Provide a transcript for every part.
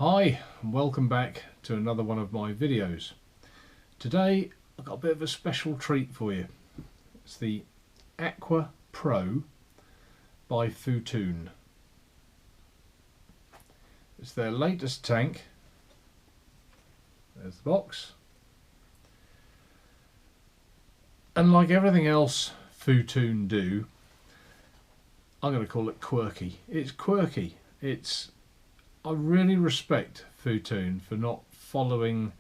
Hi and welcome back to another one of my videos. Today I've got a bit of a special treat for you. It's the Aqua Pro by Footoon. It's their latest tank. There's the box. And like everything else Footoon do, I'm going to call it quirky. It's quirky. I really respect Footoon for not following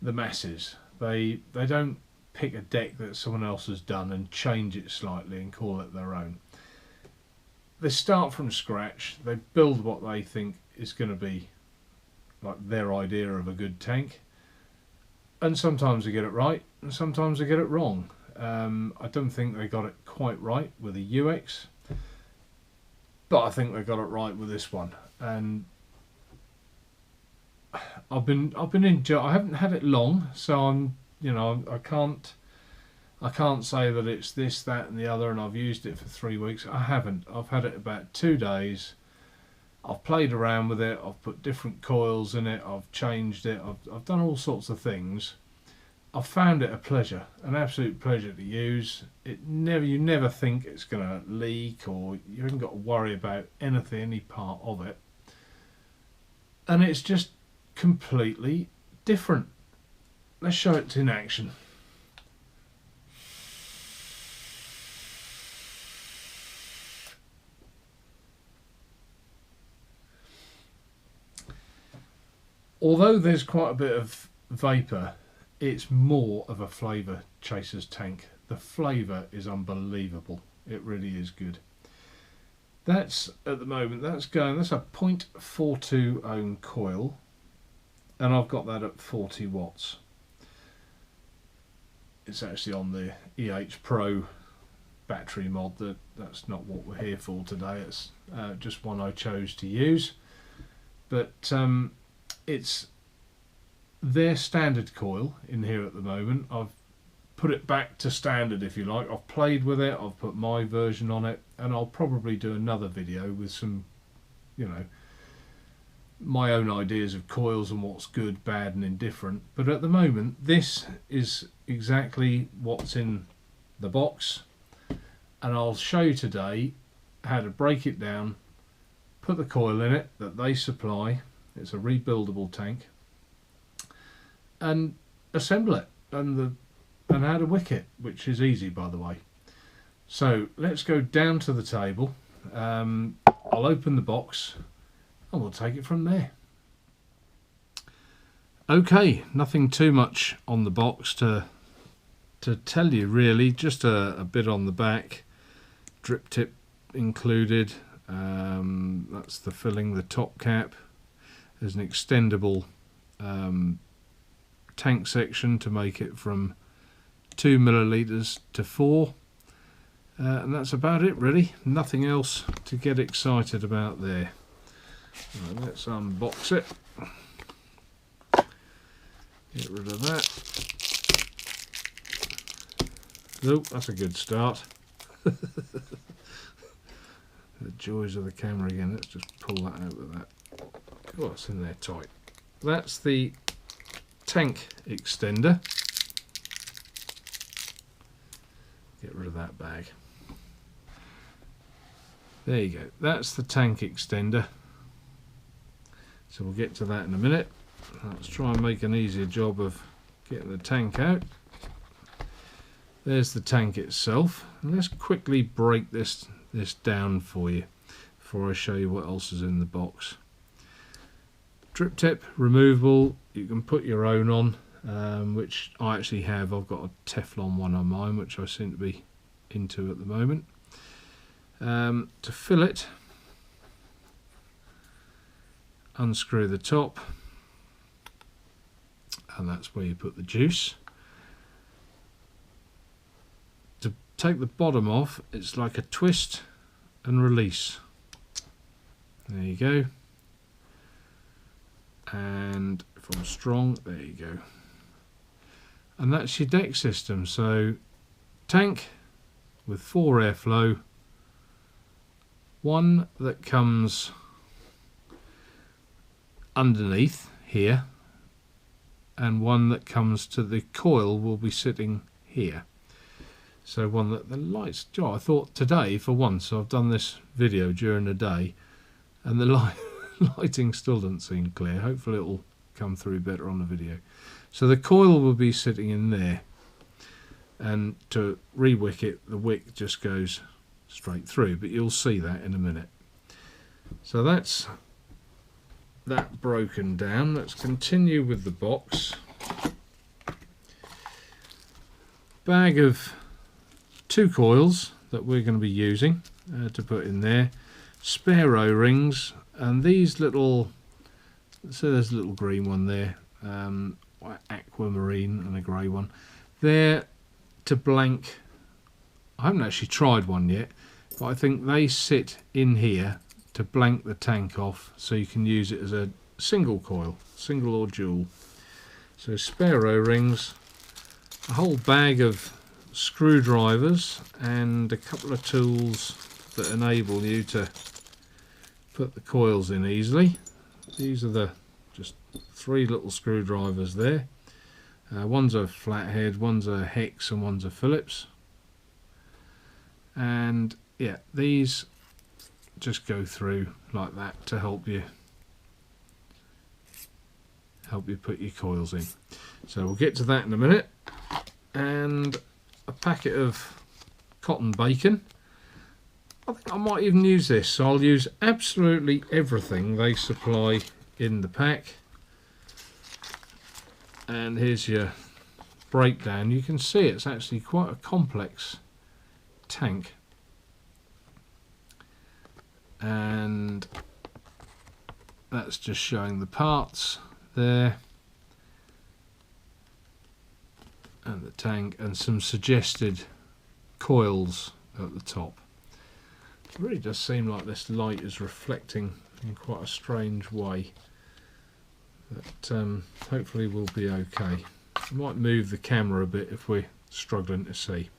the masses. They don't pick a deck that someone else has done and change it slightly and call it their own. They start from scratch. They build what they think is going to be like their idea of a good tank, and sometimes they get it right and sometimes they get it wrong. I don't think they got it quite right with the UX, but I think they got it right with this one. And I've been enjoying. I haven't had it long, so I can't say that it's this, that, and the other, and I've used it for 3 weeks. I haven't. I've had it about 2 days. I've played around with it. I've put different coils in it. I've changed it. I've done all sorts of things. I've found it a pleasure, an absolute pleasure to use. You never think it's going to leak, or you haven't got to worry about anything, any part of it. And it's just completely different. Let's show it in action. Although there's quite a bit of vapour, it's more of a flavour chaser's tank. The flavour is unbelievable. It really is good. That's at the moment, that's a 0.42 ohm coil, and I've got that at 40 watts. It's actually on the EH Pro battery mod. That's not what we're here for today. It's just one I chose to use, but it's their standard coil in here at the moment. I've put it back to standard, if you like. I've played with it, I've put my version on it, and I'll probably do another video with some, my own ideas of coils and what's good, bad and indifferent. But at the moment, this is exactly what's in the box, and I'll show you today how to break it down, put the coil in it that they supply. It's a rebuildable tank, and assemble it, and how to wick it, which is easy, by the way. So let's go down to the table. I'll open the box and we'll take it from there. Okay, nothing too much on the box to tell you really, just a bit on the back. Drip tip included. That's the filling, the top cap. There's an extendable tank section to make it from 2 millilitres to 4, and that's about it really. Nothing else to get excited about there. Right, let's unbox it, get rid of that. Oh, that's a good start. The joys of the camera again. Let's just pull that out of that. Oh, it's in there tight. That's the tank extender. Get rid of that bag. There you go. That's the tank extender. So we'll get to that in a minute. Let's try and make an easier job of getting the tank out. There's the tank itself. And let's quickly break this down for you before I show you what else is in the box. Drip tip, removable. You can put your own on. Which I actually have. I've got a Teflon one on mine, which I seem to be into at the moment. To fill it, unscrew the top, and that's where you put the juice. To take the bottom off, it's like a twist and release. There you go. And if I'm strong, there you go. And that's your deck system. So tank with 4 airflow, one that comes underneath here, and one that comes to the coil will be sitting here. So one that the lights, I thought today for once I've done this video during the day and the lighting still doesn't seem clear. Hopefully it'll come through better on the video. So the coil will be sitting in there, and to re-wick it, the wick just goes straight through, but you'll see that in a minute. So that's that broken down. Let's continue with the box. Bag of 2 coils that we're going to be using to put in there, spare O-rings, and these little, so there's a little green one there, aquamarine, and a grey one. They're to blank. I haven't actually tried one yet, but I think they sit in here to blank the tank off, so you can use it as a single coil, single or dual. So spare O-rings, a whole bag of screwdrivers, and a couple of tools that enable you to put the coils in easily. These are the just 3 little screwdrivers there. One's a flathead, one's a hex, and one's a Phillips. And yeah, these just go through like that to help you put your coils in. So we'll get to that in a minute. And a packet of cotton bacon. I think I might even use this, so I'll use absolutely everything they supply in the pack. And here's your breakdown. You can see it's actually quite a complex tank, and that's just showing the parts there, and the tank, and some suggested coils at the top. It really does seem like this light is reflecting in quite a strange way, but hopefully we'll be okay. I might move the camera a bit if we're struggling to see.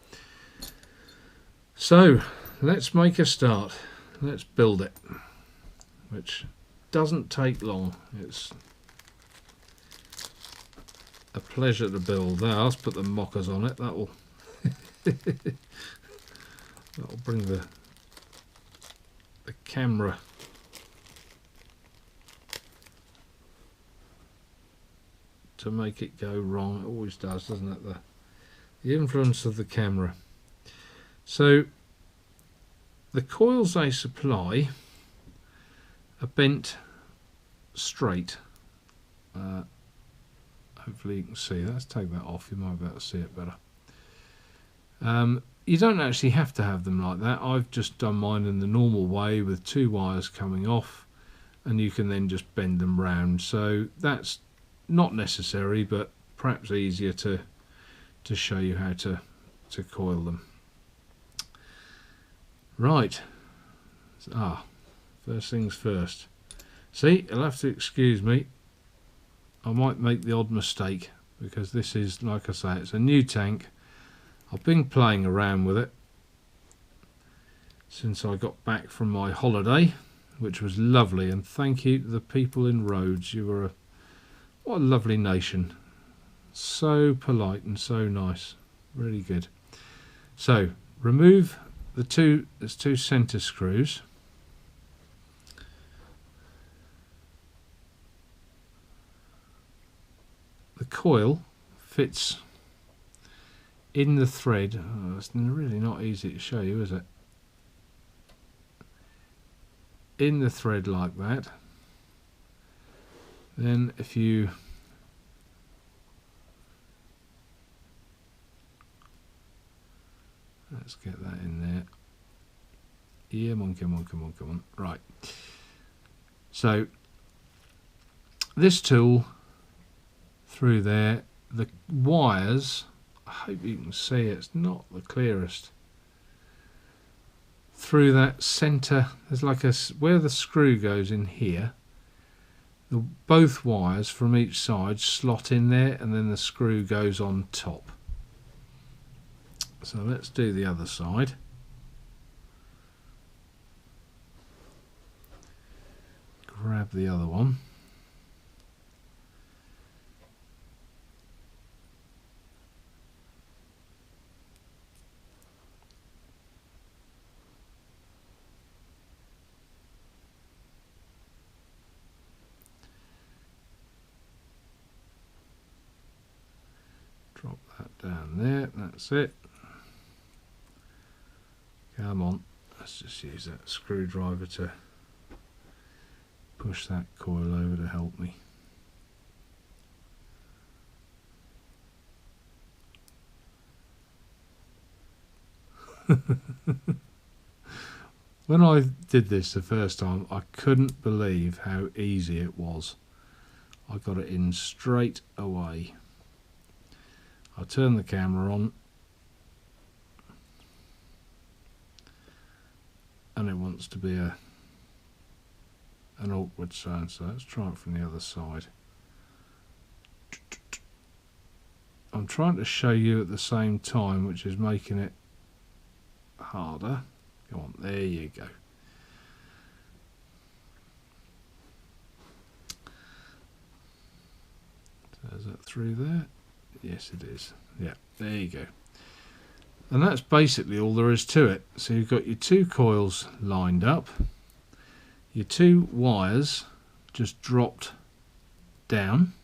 So let's make a start. Let's build it, which doesn't take long. It's a pleasure to build. There, let's put the mockers on it. That'll that'll bring the camera to make it go wrong. It always does, doesn't it? The influence of the camera. So the coils they supply are bent straight. Hopefully you can see. Let's take that off. You might be able to see it better. You don't actually have to have them like that. I've just done mine in the normal way with 2 wires coming off, and you can then just bend them round. So that's not necessary, but perhaps easier to show you how to coil them. Right. First things first. See, you'll have to excuse me. I might make the odd mistake, because this is, like I say, it's a new tank. I've been playing around with it since I got back from my holiday, which was lovely, and thank you to the people in Rhodes. You were what a lovely nation. So polite and so nice. Really good. So remove there's 2 centre screws. The coil fits in the thread. Oh, it's really not easy to show you, is it? In the thread like that. Then if you let's get that in there. Yeah, come on. Right. So this tool through there, the wires, I hope you can see it's not the clearest. Through that centre, there's like where the screw goes in here, both wires from each side slot in there, and then the screw goes on top. So let's do the other side. Grab the other one. down there, that's it. Come on, let's just use that screwdriver to push that coil over to help me. When I did this the first time, I couldn't believe how easy it was. I got it in straight away. I turn the camera on and it wants to be an awkward sound, so let's try it from the other side. I'm trying to show you at the same time, which is making it harder. Go on, there you go. So is that through there? Yes, it is. Yeah, there you go. And that's basically all there is to it. So you've got your two coils lined up, your two wires just dropped down.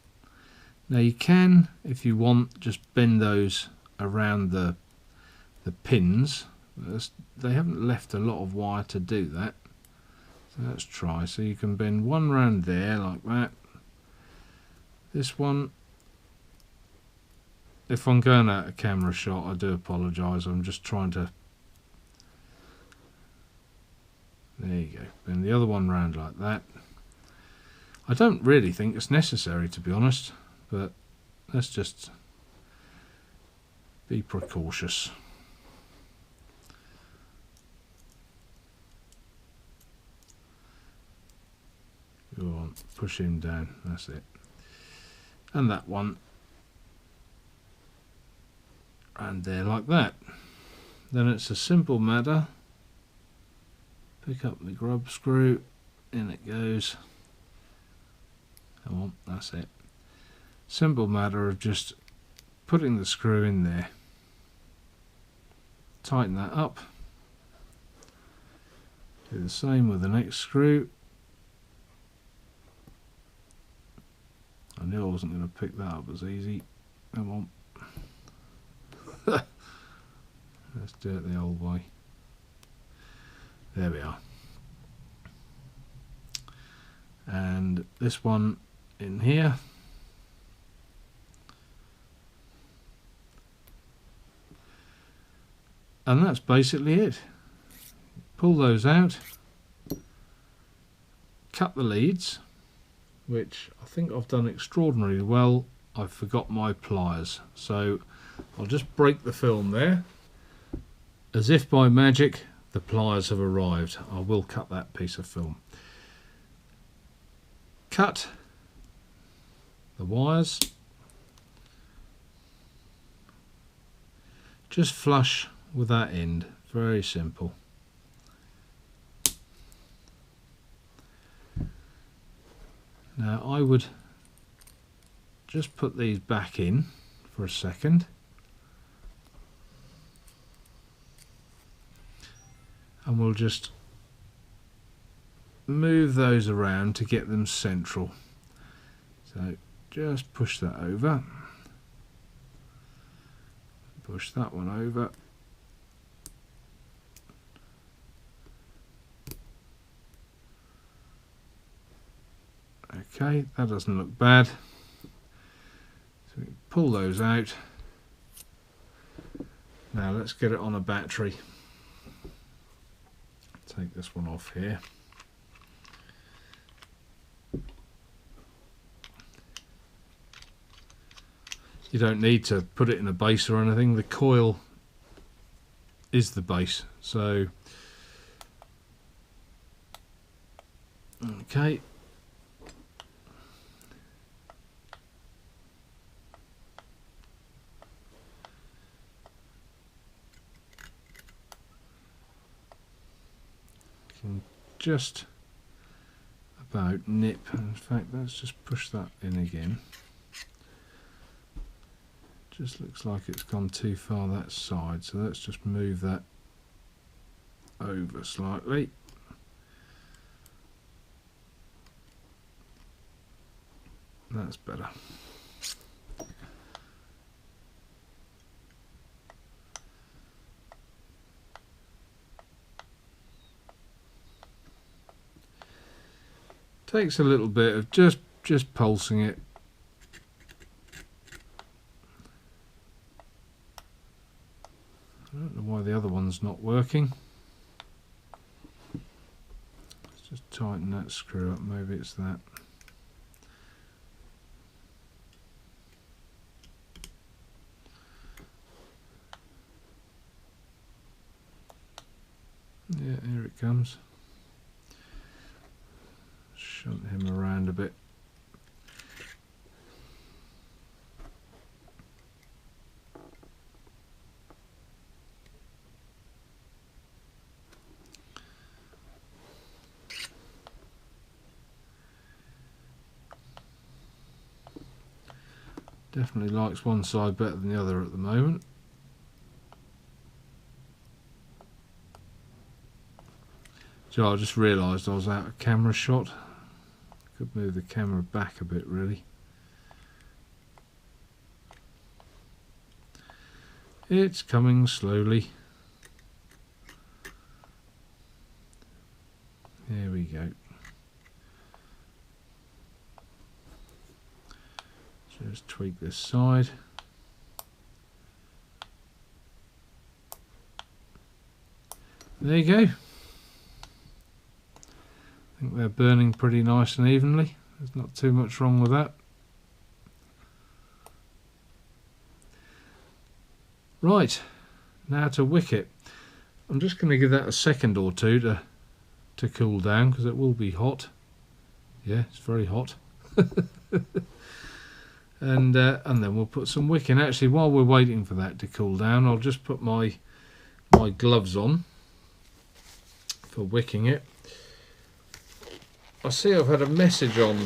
Now you can, if you want, just bend those around the pins. They haven't left a lot of wire to do that. So let's try. So you can bend one round there like that. This one, if I'm going out of camera shot, I do apologise. I'm just trying to... There you go. Bend the other one round like that. I don't really think it's necessary, to be honest, but let's just be precautious. Go on, push him down, that's it. And that one, and there like that. Then it's a simple matter. Pick up the grub screw, in it goes. Come on, that's it. Simple matter of just putting the screw in there. Tighten that up. Do the same with the next screw. I knew I wasn't going to pick that up as easy. Come on. Let's do it the old way. There we are. And this one in here. And that's basically it. Pull those out. Cut the leads, which I think I've done extraordinarily well. I forgot my pliers, so I'll just break the film there. As if by magic, the pliers have arrived. I will cut that piece of film. Cut the wires. Just flush with that end. Very simple. Now I would just put these back in for a second. And we'll just move those around to get them central. So just push that over. Push that one over. Okay, that doesn't look bad. So we pull those out. Now let's get it on a battery. Take this one off here. You don't need to put it in a base or anything. The coil is the base. So, okay. Can just about nip. In fact, let's just push that in again. Just looks like it's gone too far that side, so let's just move that over slightly. That's better. Takes a little bit of just pulsing it. I don't know why the other one's not working. Let's just tighten that screw up, maybe it's that. Yeah, here it comes. Shunt him around a bit. Definitely likes one side better than the other at the moment. So I just realised I was out of camera shot. Could move the camera back a bit really. It's coming slowly. There we go. Just tweak this side. There you go. I think they're burning pretty nice and evenly. There's not too much wrong with that. Right, now to wick it. I'm just going to give that a second or two to cool down because it will be hot. Yeah, it's very hot. And then we'll put some wick in. Actually, while we're waiting for that to cool down, I'll just put my gloves on for wicking it. I see I've had a message on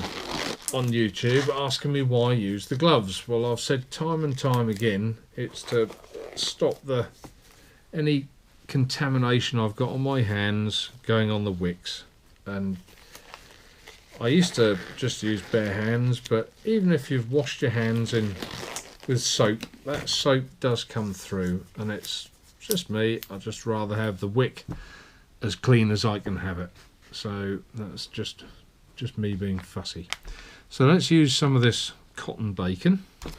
YouTube asking me why I use the gloves. Well, I've said time and time again, it's to stop any contamination I've got on my hands going on the wicks. And I used to just use bare hands, but even if you've washed your hands in with soap, that soap does come through, and it's just me. I'd just rather have the wick as clean as I can have it. So that's just me being fussy. So let's use some of this cotton bacon. I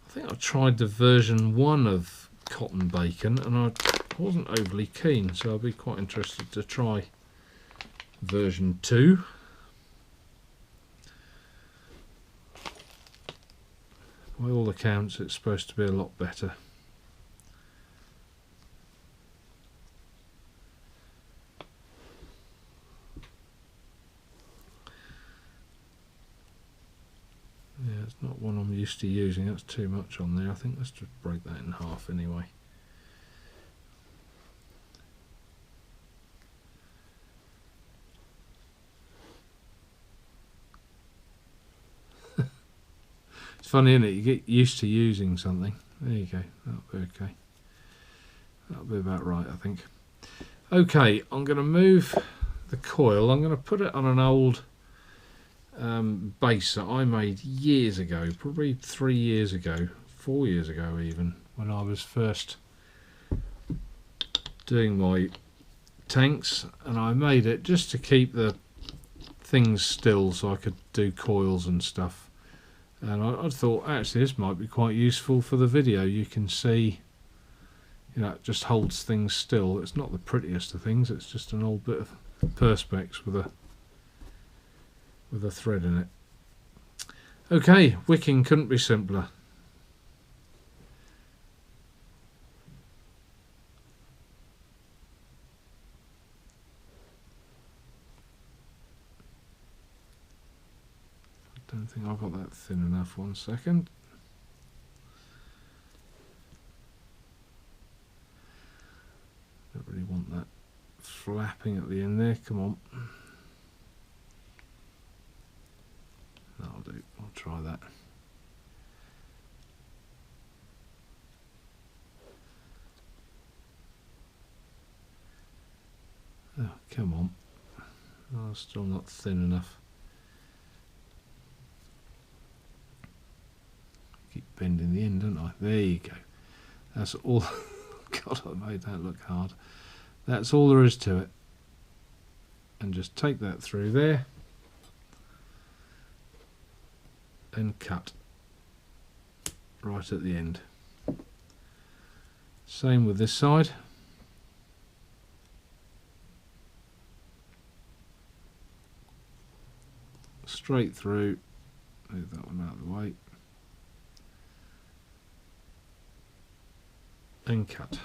think I tried the version 1 of cotton bacon and I wasn't overly keen, so I'll be quite interested to try version 2. By all accounts, it's supposed to be a lot better. Yeah, it's not one I'm used to using. That's too much on there. I think let's just break that in half anyway. It's funny, isn't it? You get used to using something. There you go. That'll be okay. That'll be about right, I think. Okay, I'm going to move the coil. I'm going to put it on an old base that I made years ago, probably 3 years ago, 4 years ago even, when I was first doing my tanks, and I made it just to keep the things still so I could do coils and stuff. And I thought actually this might be quite useful for the video. You can see, you know, it just holds things still. It's not the prettiest of things, it's just an old bit of perspex with a thread in it. Okay, wicking couldn't be simpler. I don't think I've got that thin enough. 1 second. Don't really want that flapping at the end there. Come on. That'll do. I'll try that. Oh, come on. Oh, still not thin enough. Keep bending the end, don't I? There you go. That's all. God, I made that look hard. That's all there is to it. and just take that through there and cut right at the end. Same with this side. Straight through, move that one out of the way, and cut.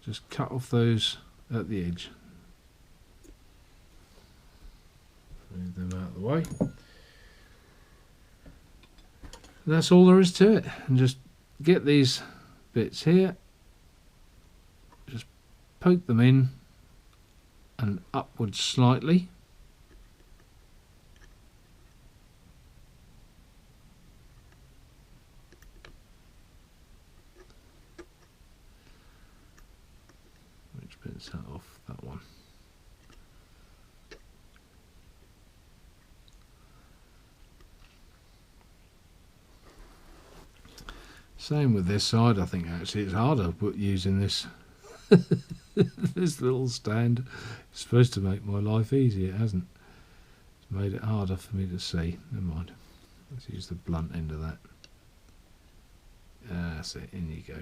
Just cut off those at the edge. Move them out of the way. And that's all there is to it. And just get these bits here, just poke them in and upwards slightly. Which bit's that off? That one. Same with this side. I think actually it's harder using this this little stand. It's supposed to make my life easier. It hasn't. It's made it harder for me to see. Never mind. Let's use the blunt end of that. That's it. In you go.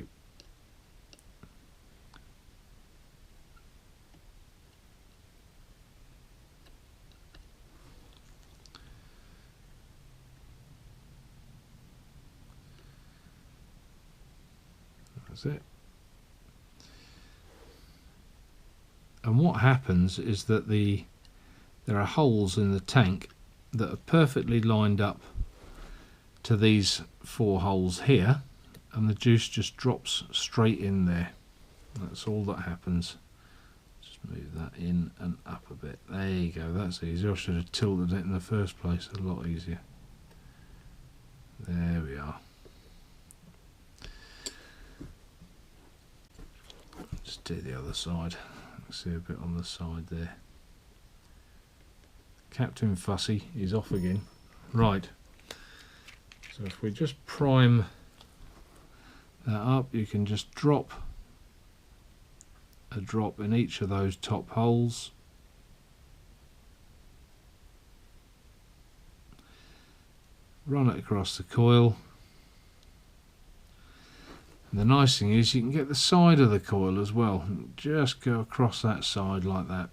That's it. And what happens is that there are holes in the tank that are perfectly lined up to these 4 holes here, and the juice just drops straight in there. That's all that happens. Just move that in and up a bit. There you go. That's easy. I should have tilted it in the first place. A lot easier. There we are. Just do the other side. See a bit on the side there. Captain Fussy is off again. Right. So if we just prime that up, you can just drop a drop in each of those top holes. Run it across the coil. And the nice thing is you can get the side of the coil as well. Just go across that side like that.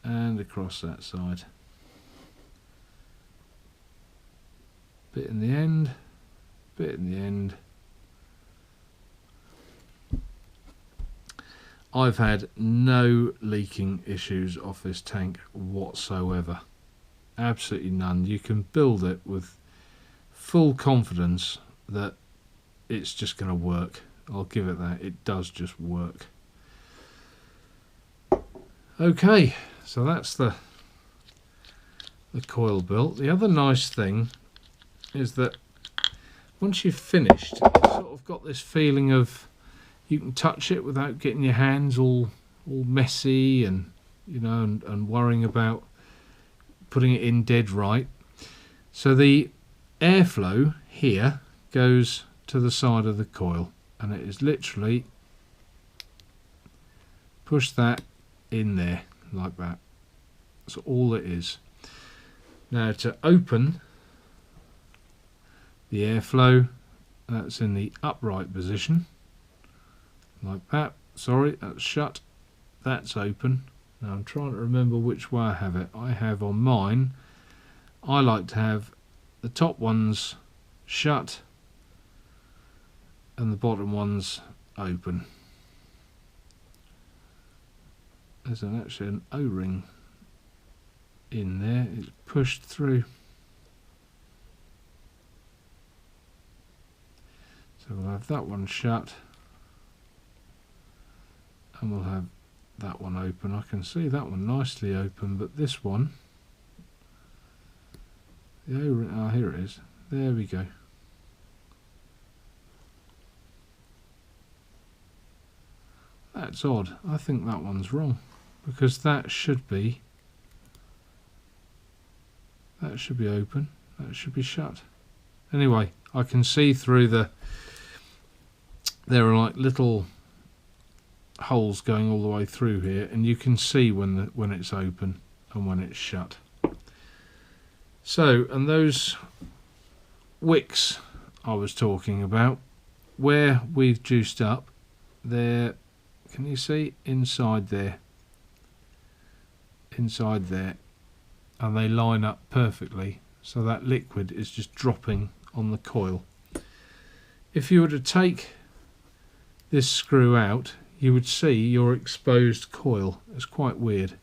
And across that side. Bit in the end. Bit in the end. I've had no leaking issues off this tank whatsoever. Absolutely none. You can build it with full confidence that it's just going to work. I'll give it that. It does just work. Okay, so that's the coil built. The other nice thing is that once you've finished, it's sort of got this feeling of you can touch it without getting your hands all messy and you know and worrying about putting it in dead right. So the airflow here goes to the side of the coil, and it is literally push that in there like that. That's all it is. Now to open the airflow, that's in the upright position like that. Sorry, that's shut. That's open. Now I'm trying to remember which way I have it. I have on mine, I like to have the top ones shut and the bottom ones open. There's actually an O-ring in there. It's pushed through. So we'll have that one shut and we'll have that one open. I can see that one nicely open, but this one, the O-ring, oh, here it is. There we go. That's odd. I think that one's wrong, because that should be open. That should be shut. Anyway, I can see through there are like little holes going all the way through here, and you can see when it's open and when it's shut. So, and those wicks I was talking about, where we've juiced up there, can you see inside there, and they line up perfectly, so that liquid is just dropping on the coil. If you were to take this screw out, you would see your exposed coil. It's quite weird,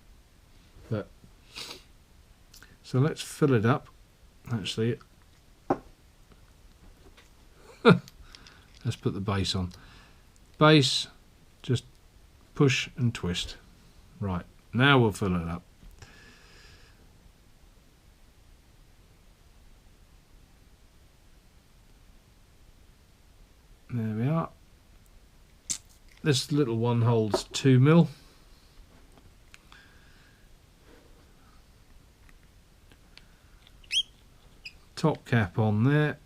but so let's fill it up. Actually, let's put the base on. Base, just push and twist. Right, now we'll fill it up. There we are. This little one holds 2 mil. Top cap on there.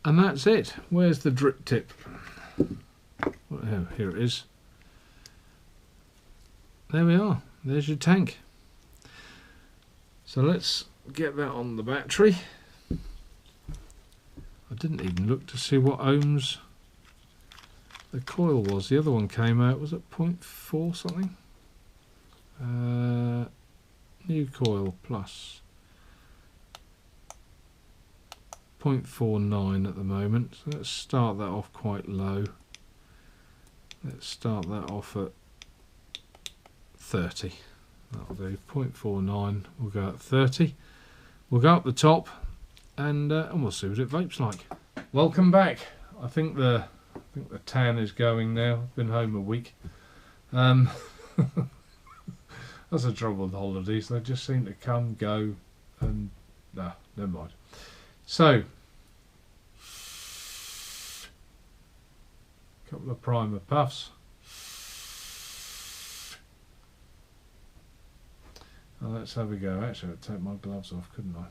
And that's it. Where's the drip tip? Oh, here it is. There we are. There's your tank. So let's get that on the battery. I didn't even look to see what ohms the coil was. The other one came out, was it 0.4 something? New coil plus 0.49 at the moment. So let's start that off quite low. Let's start that off at 30. That'll do. 0.49. We'll go at 30. We'll go up the top, and we'll see what it vapes like. Welcome back. I think the tan is going now. I've been home a week. That's the trouble with holidays. They just seem to come, go, and nah, never mind. So, a couple of primer puffs. Well, let's have a go. Actually, I'd take my gloves off, couldn't I?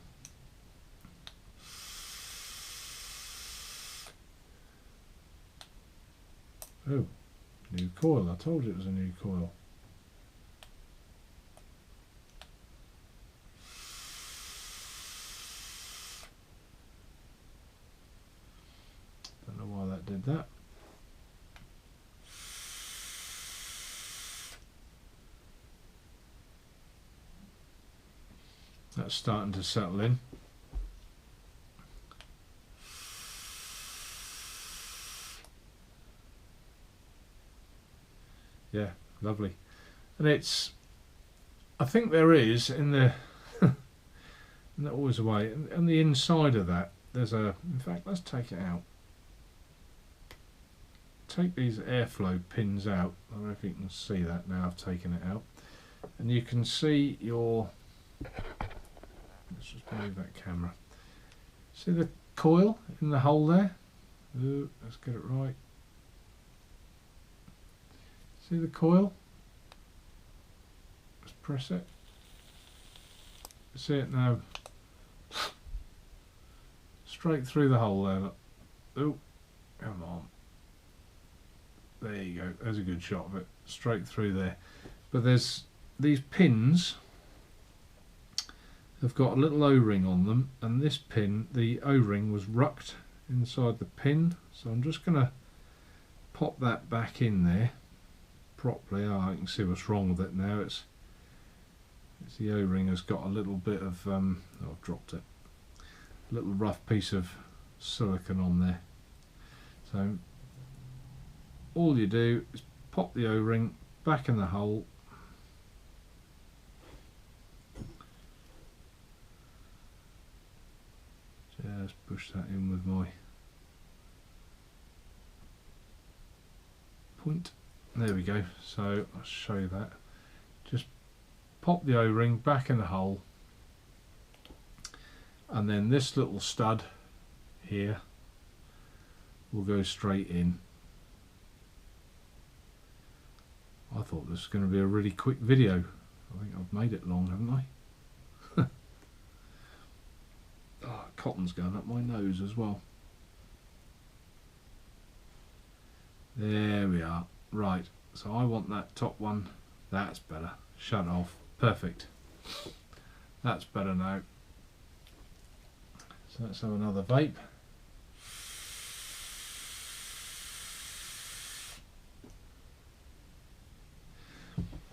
Oh, new coil. I told you it was a new coil. Don't know why that did that. That's starting to settle in. Yeah, lovely. And it's, I think there is in the not always a way, and the inside of that there's a, in fact let's take it out. Take these airflow pins out. I don't know if you can see that now. I've taken it out, and you can see your, let's just move that camera. See the coil in the hole there? Ooh, let's get it right. See the coil? Let's press it. See it now? Straight through the hole there. Look. Ooh, come on. There you go. There's a good shot of it. Straight through there. But there's these pins have got a little O-ring on them, and this pin, the O-ring was rucked inside the pin, so I'm just going to pop that back in there properly. Oh, I can see what's wrong with it now. It's the O-ring has got a little bit of oh, I've dropped it, a little rough piece of silicone on there. So all you do is pop the O-ring back in the hole. Just push that in with my point. There we go. So I'll show you that. Just pop the O-ring back in the hole, and then this little stud here will go straight in. I thought this was going to be a really quick video. I think I've made it long, haven't I? Oh, cotton's going up my nose as well. There we are. Right, so I want that top one. That's better. Shut off. Perfect. That's better now. So let's have another vape.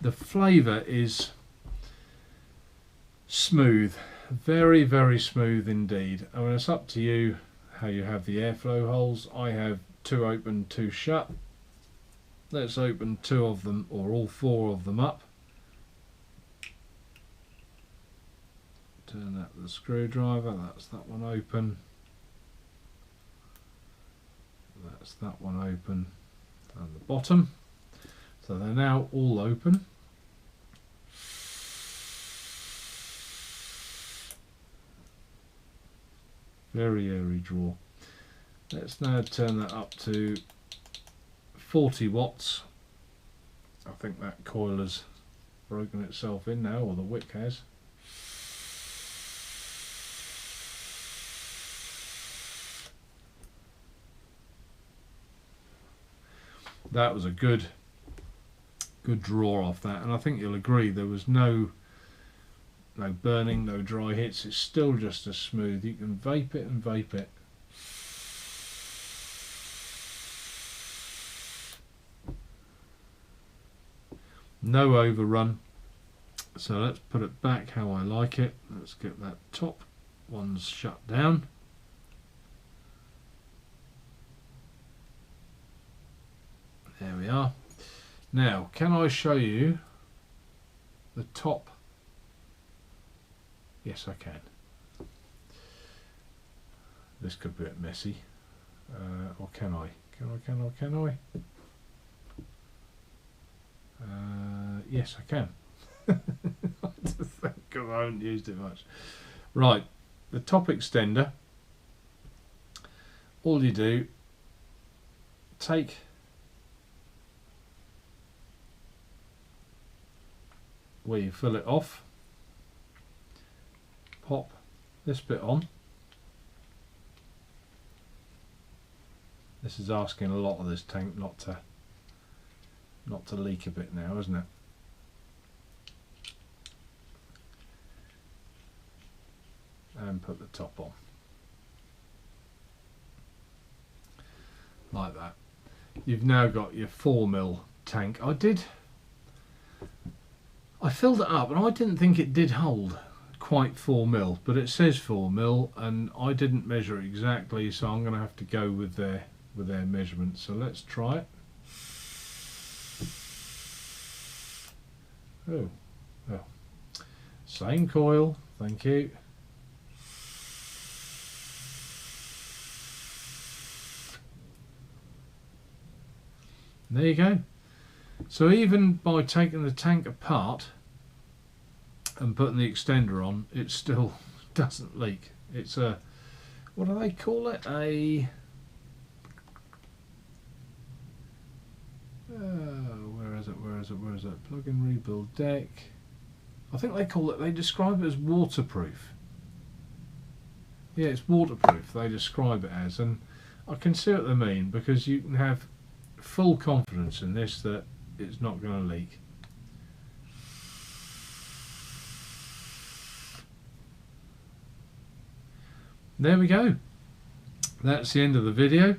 The flavour is smooth, very, very smooth indeed. I mean, it's up to you how you have the airflow holes. I have 2 open, 2 shut. Let's open 2 of them, or all 4 of them up. Turn that with the screwdriver. That's that one open. That's that one open, and the bottom. So they're now all open. Very airy draw. Let's now turn that up to 40 watts. I think that coil has broken itself in now, or the wick has. That was a good draw off that, and I think you'll agree there was no burning, no dry hits. It's still just as smooth. You can vape it and vape it. No overrun. So let's put it back how I like it. Let's get that top ones shut down. There we are. Now, can I show you the top? Yes, I can. This could be a bit messy. Or can I? Can I? Yes, I can. Because I haven't used it much. Right, the top extender. All you do, take where you fill it off, pop this bit on. This is asking a lot of this tank not to leak a bit now, isn't it? And put the top on like that. You've now got your 4mm tank. I filled it up and I didn't think it did hold quite 4mm, but it says 4mm and I didn't measure it exactly, so I'm going to have to go with their measurements. So let's try it. Oh, same coil, thank you. There you go. So even by taking the tank apart and putting the extender on, it still doesn't leak. It's a, what do they call it? Where is it? Plug and rebuild deck. I think they describe it as waterproof. Yeah, it's waterproof, they describe it as, and I can see what they mean, because you can have full confidence in this that it's not going to leak. There we go. That's the end of the video.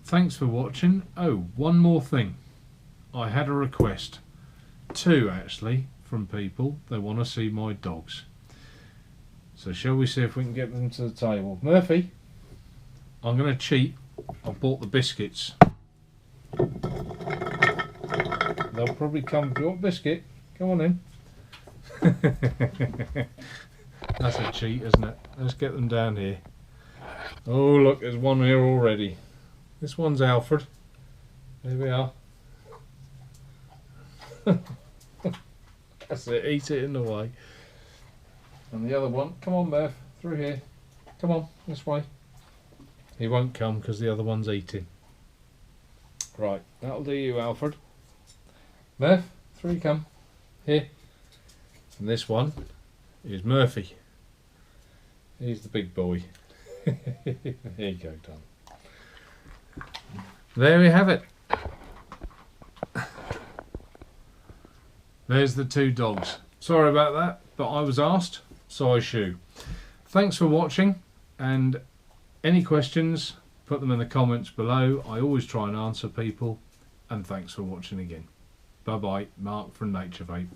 Thanks for watching. Oh, one more thing. I had a request, 2 actually, from people. They want to see my dogs. So shall we see if we can get them to the table? Murphy, I'm going to cheat. I've bought the biscuits. They'll probably come. Do you want biscuit? Come on in. That's a cheat, isn't it? Let's get them down here. Oh look, there's one here already. This one's Alfred. There we are. That's it, eat it in the way. And the other one, come on Murph, through here. Come on, this way. He won't come because the other one's eating. Right, that'll do you, Alfred. Murph, 3 come. Here. And this one is Murphy. He's the big boy. Here you go, Tom. There we have it. There's the 2 dogs. Sorry about that, but I was asked, so I shoo. Thanks for watching, and any questions, put them in the comments below. I always try and answer people, and thanks for watching again. Bye bye, Mark from Nature Vape.